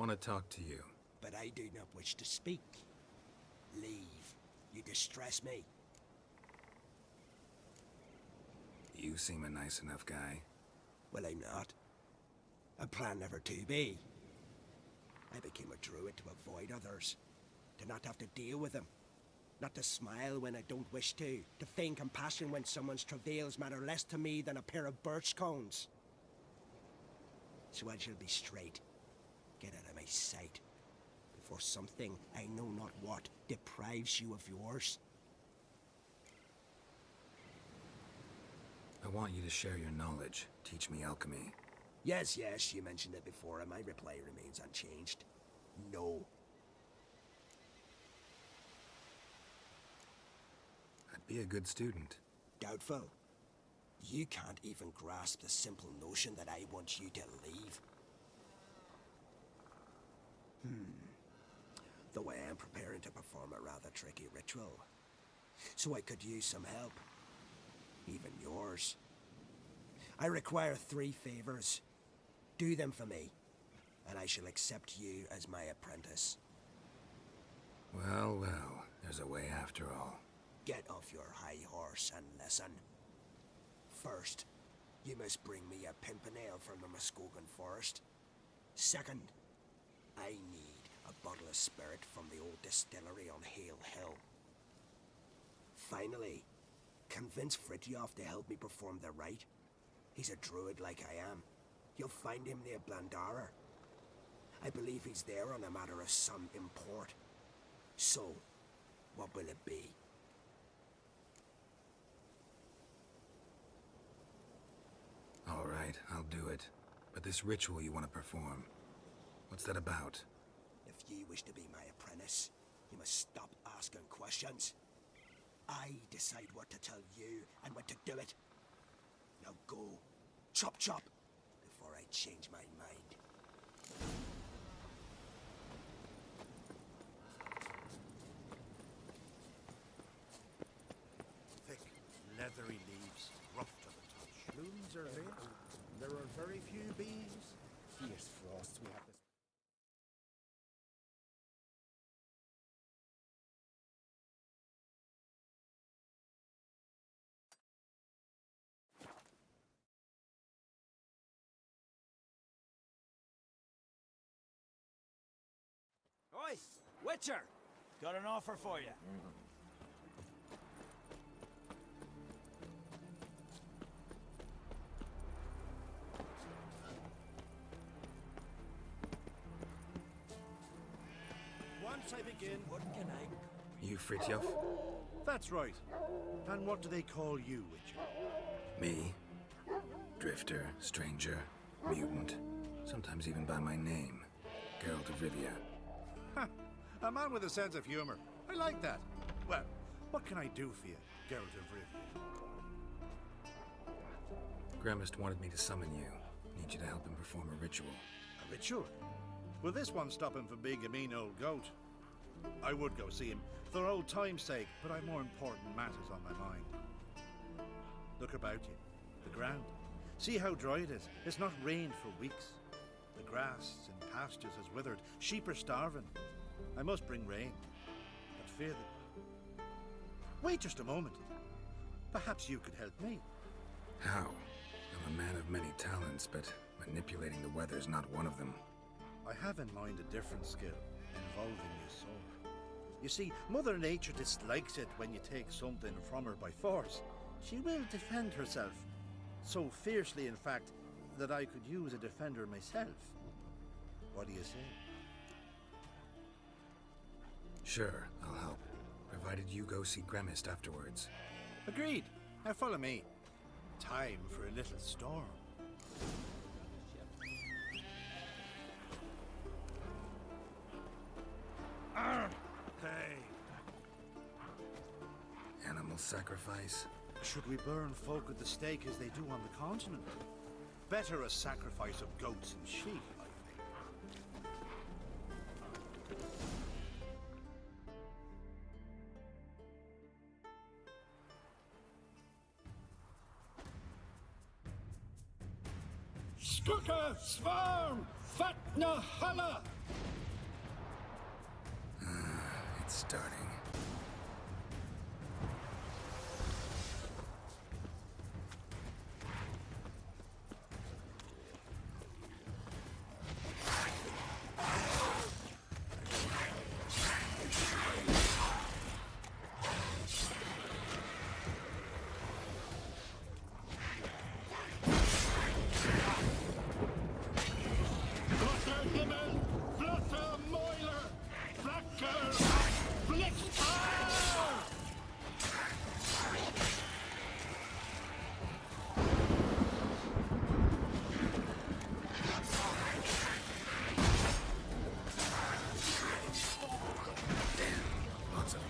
Want to talk to you. But I do not wish to speak. Leave. You distress me. You seem a nice enough guy. Well, I'm not. I plan never to be. I became a druid to avoid others. To not have to deal with them. Not to smile when I don't wish to. To feign compassion when someone's travails matter less to me than a pair of birch cones. So I shall be straight. Get out of my sight. Before something, I know not what, deprives you of yours. I want you to share your knowledge. Teach me alchemy. Yes, you mentioned it before, and my reply remains unchanged. No. I'd be a good student. Doubtful. You can't even grasp the simple notion that I want you to leave. Though I am preparing to perform a rather tricky ritual. So I could use some help. Even yours. I require 3 favors. Do them for me, and I shall accept you as my apprentice. Well, well, there's a way after all. Get off your high horse and listen. First, you must bring me a pimpernel from the Muskogan forest. Second, I need a bottle of spirit from the old distillery on Hale Hill. Finally, convince Fritjof to help me perform the rite. He's a druid like I am. You'll find him near Blandara. I believe he's there on a matter of some import. So, what will it be? All right, I'll do it. But this ritual you want to perform, what's that about? If you wish to be my apprentice, you must stop asking questions. I decide what to tell you and when to do it. Now go. Chop chop. Before I change my mind. Thick, leathery leaves, rough to the touch. Blooms are late. There are very few bees. Fierce frosts we have this. Oi, Witcher! Got an offer for you. Once I begin... What can I... You Fritjof? That's right. And what do they call you, Witcher? Me? Drifter, stranger, mutant. Sometimes even by my name. Geralt of Rivia. Ha! A man with a sense of humor. I like that. Well, what can I do for you, Geralt of Rivia? Gremist wanted me to summon you. Need you to help him perform a ritual. A ritual? Will this one stop him from being a mean old goat? I would go see him for old time's sake, but I've more important matters on my mind. Look about you. The ground. See how dry it is. It's not rained for weeks. The grass in pastures has withered. Sheep are starving. I must bring rain. But fear that... Wait just a moment. Perhaps you could help me. How? I'm a man of many talents, but manipulating the weather's not one of them. I have in mind a different skill, involving your soul. You see, Mother Nature dislikes it when you take something from her by force. She will defend herself. So fiercely, in fact, that I could use a defender myself. What do you say? Sure, I'll help. Provided you go see Gremist afterwards. Agreed. Now follow me. Time for a little storm. Hey. Animal sacrifice? Should we burn folk at the stake as they do on the continent? Better a sacrifice of goats and sheep, I think. Skooka, Swarm! Fatnahala! It's starting. Flotter Himmel! Flotter Moiler! Flacker! Blitzfire! Lots of them.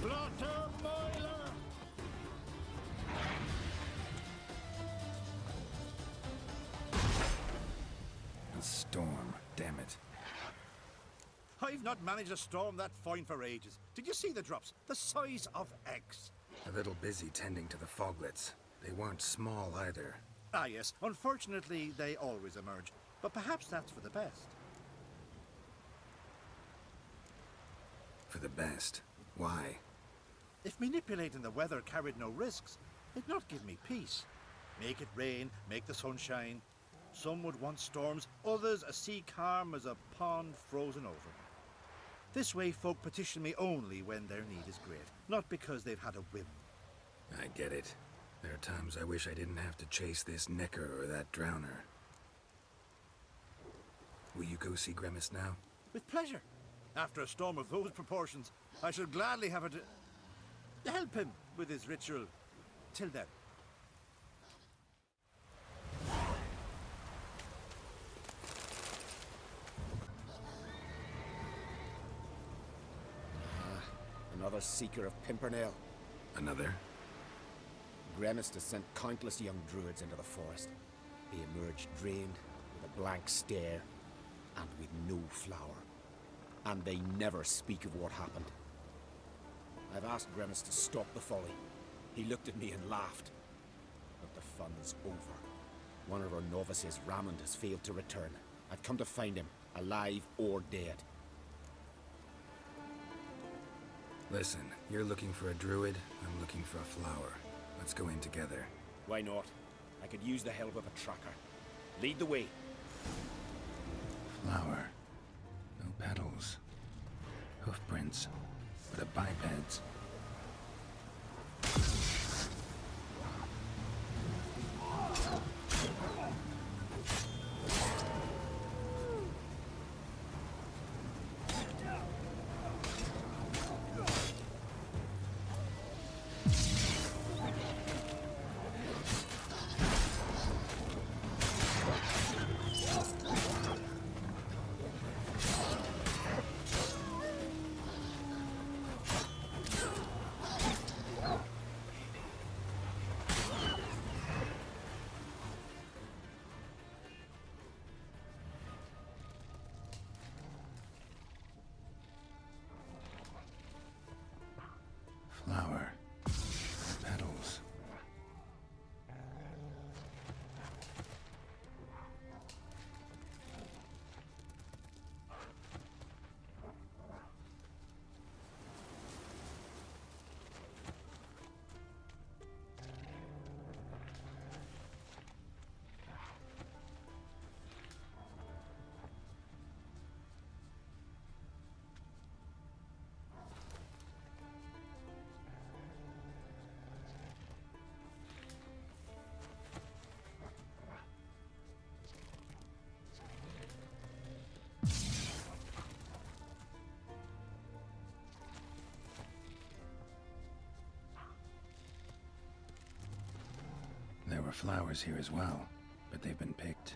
Flotter Moiler! A storm, damn it. I've not managed a storm that fine for ages. Did you see the drops? The size of eggs. A little busy tending to the foglets. They weren't small either. Ah, yes. Unfortunately, they always emerge. But perhaps that's for the best. For the best. Why? If manipulating the weather carried no risks, it'd not give me peace. Make it rain, make the sun shine. Some would want storms, others a sea calm as a pond frozen over. This way folk petition me only when their need is great, not because they've had a whim. I get it. There are times I wish I didn't have to chase this necker or that drowner. Will you go see Grimace now? With pleasure. After a storm of those proportions, I shall gladly have her to help him with his ritual. Till then. Another seeker of Pimpernel. Another? Grimace has sent countless young druids into the forest. They emerge drained, with a blank stare, and with no flower. And they never speak of what happened. I've asked Grimace to stop the folly. He looked at me and laughed. But the fun is over. One of our novices, Ramond, has failed to return. I've come to find him, alive or dead. Listen, you're looking for a druid, I'm looking for a flower. Let's go in together. Why not? I could use the help of a tracker. Lead the way. Flower. No petals. Hoofprints. But a biped's. were flowers here as well, but they've been picked.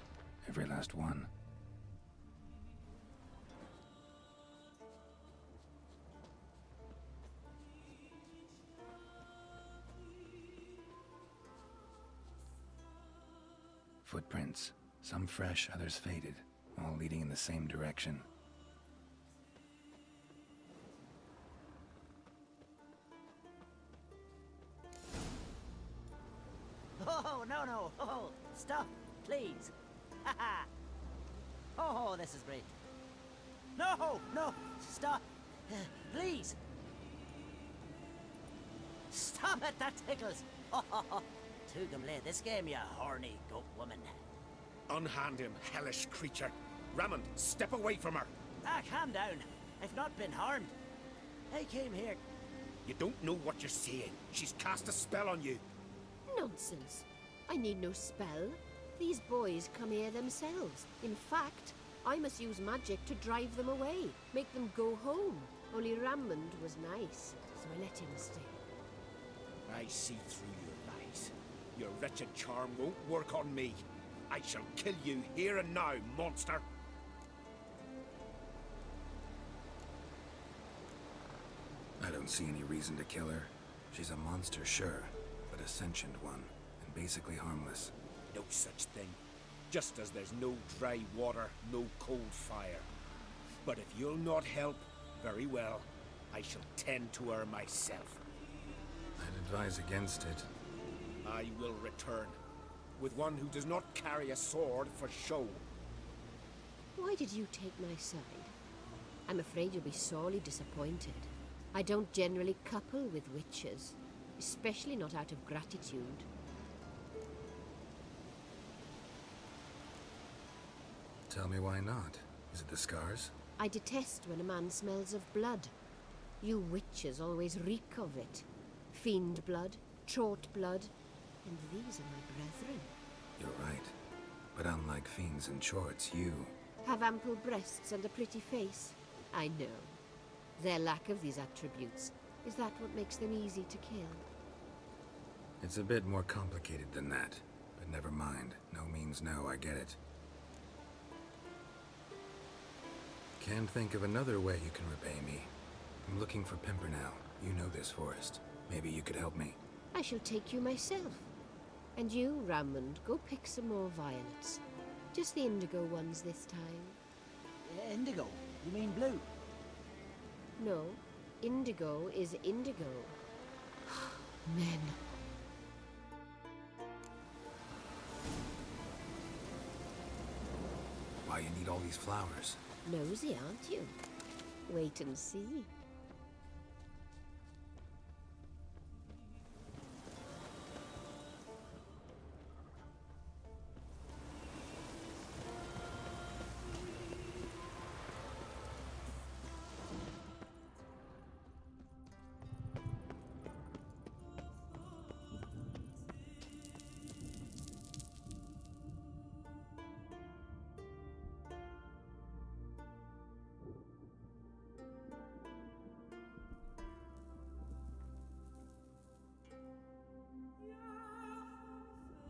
Every last one. Footprints. Some fresh, others faded, all leading in the same direction. Oh, no. Oh, stop, please. Haha. Oh, this is great. No, stop. Please. Stop it, that tickles. Tugum this game, you horny goat woman. Unhand him, hellish creature. Raymond, step away from her. Calm down. I've not been harmed. I came here. You don't know what you're saying. She's cast a spell on you. Nonsense. I need no spell. These boys come here themselves. In fact, I must use magic to drive them away, make them go home. Only Raymond was nice, so I let him stay. I see through your lies. Your wretched charm won't work on me. I shall kill you here and now, monster. I don't see any reason to kill her. She's a monster, sure, but a sentient one, and basically harmless. No such thing. Just as there's no dry water, no cold fire. But if you'll not help, very well. I shall tend to her myself. I'd advise against it. I will return, with one who does not carry a sword for show. Why did you take my side? I'm afraid you'll be sorely disappointed. I don't generally couple with witches, especially not out of gratitude. Tell me why not. Is it the scars? I detest when a man smells of blood. You witches always reek of it. Fiend blood, trot blood, and these are my brethren. You're right. But unlike fiends and chorts, you... Have ample breasts and a pretty face. I know. Their lack of these attributes, is that what makes them easy to kill? It's a bit more complicated than that. But never mind. No means no, I get it. Can't think of another way you can repay me. I'm looking for Pimpernel. You know this forest. Maybe you could help me. I shall take you myself. And you, Raymond, go pick some more violets. Just the indigo ones this time. Indigo? You mean blue? No, indigo is indigo. Men. Why you need all these flowers? Nosy, aren't you? Wait and see.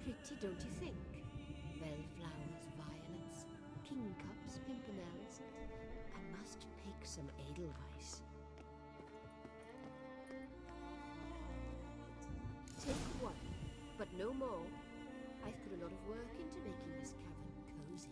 Pretty, don't you think? Bellflowers, violets, kingcups, pimpernels. I must pick some edelweiss. Take one, but no more. I've put a lot of work into making this cavern cozy.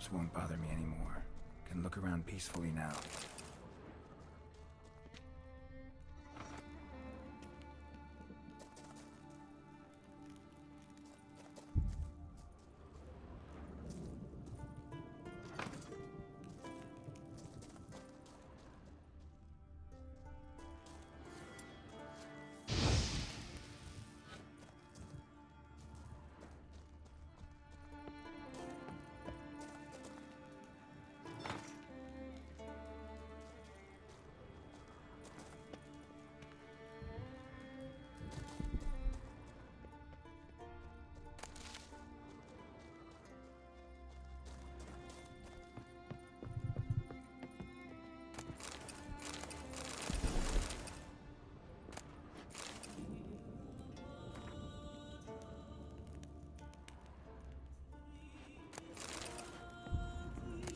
traps won't bother me anymore. Can look around peacefully now.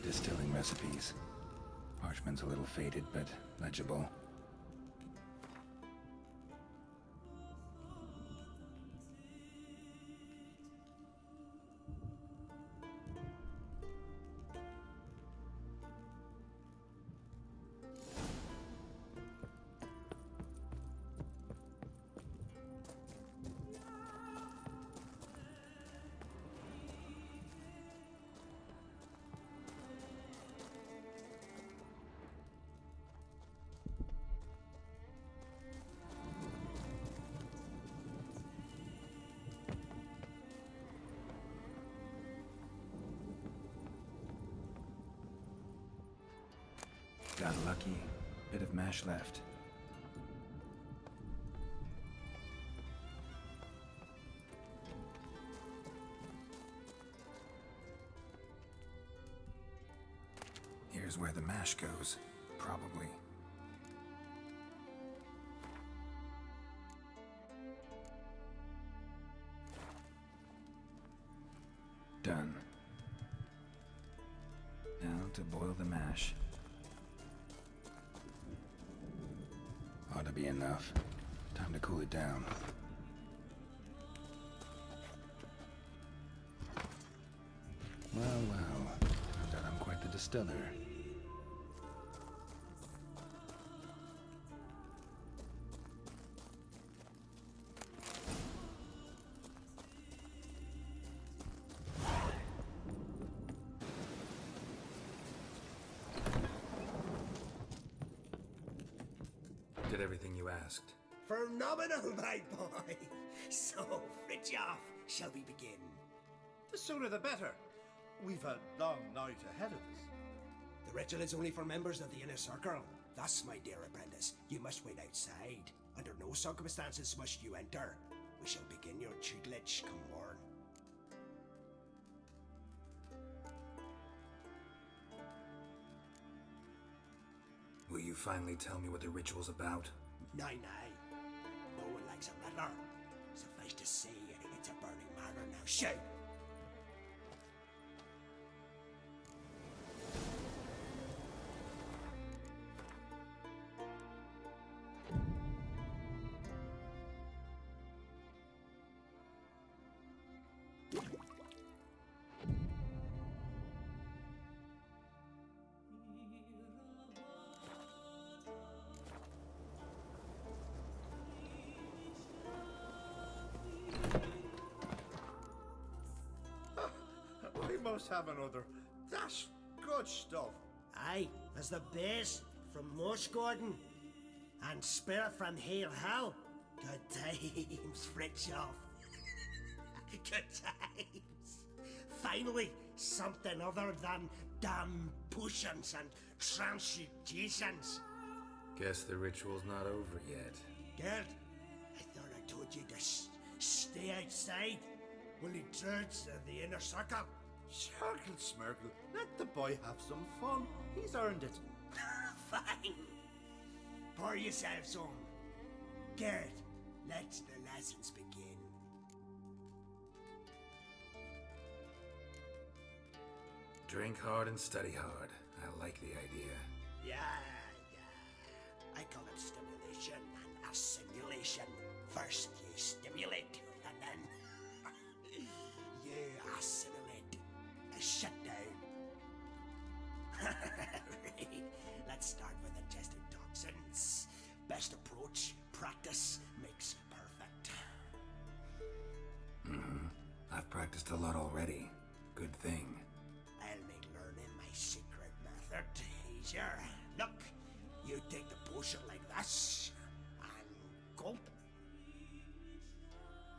Distilling recipes. Parchment's a little faded, but legible. Got lucky. Bit of mash left. Here's where the mash goes. Probably. Done. Now to boil the mash. Ought to be enough. Time to cool it down. Well, well. Turns out I'm quite the distiller. Did everything you asked. Phenomenal, my boy. So, Fritjof, shall we begin? The sooner the better. We've a long night ahead of us. The ritual is only for members of the inner circle. Thus, my dear apprentice, you must wait outside. Under no circumstances must you enter. We shall begin your tutelage come morn. Will you finally tell me what the ritual's about? Nay, nay. No one likes a matter. Suffice to say, it's a burning matter now. Shout! We must have another. That's good stuff. Aye, as the base from Mosh Gordon and Spirit from Hail Hell. Good times, Fritjof. Good times. Finally, something other than damn potions and transmutations. Guess the ritual's not over yet. Gerd, I thought I told you to stay outside when he turns to the inner circle. Smirkle, Smirkle. Let the boy have some fun. He's earned it. Fine. Pour yourselves on. Gerd, let the lessons begin. Drink hard and study hard. I like the idea. Yeah. I call it stimulation and assimilation. First you stimulate, and then you assimilate. A shutdown. practiced a lot already. Good thing. I'll make learning my secret method easier. Look, you take the potion like this, and gulp.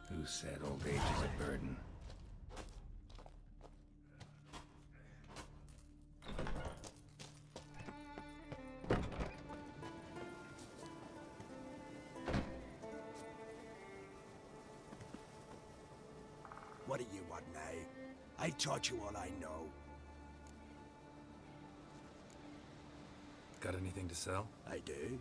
Who said old age is a burden? What do you want now? I taught you all I know. Got anything to sell? I do.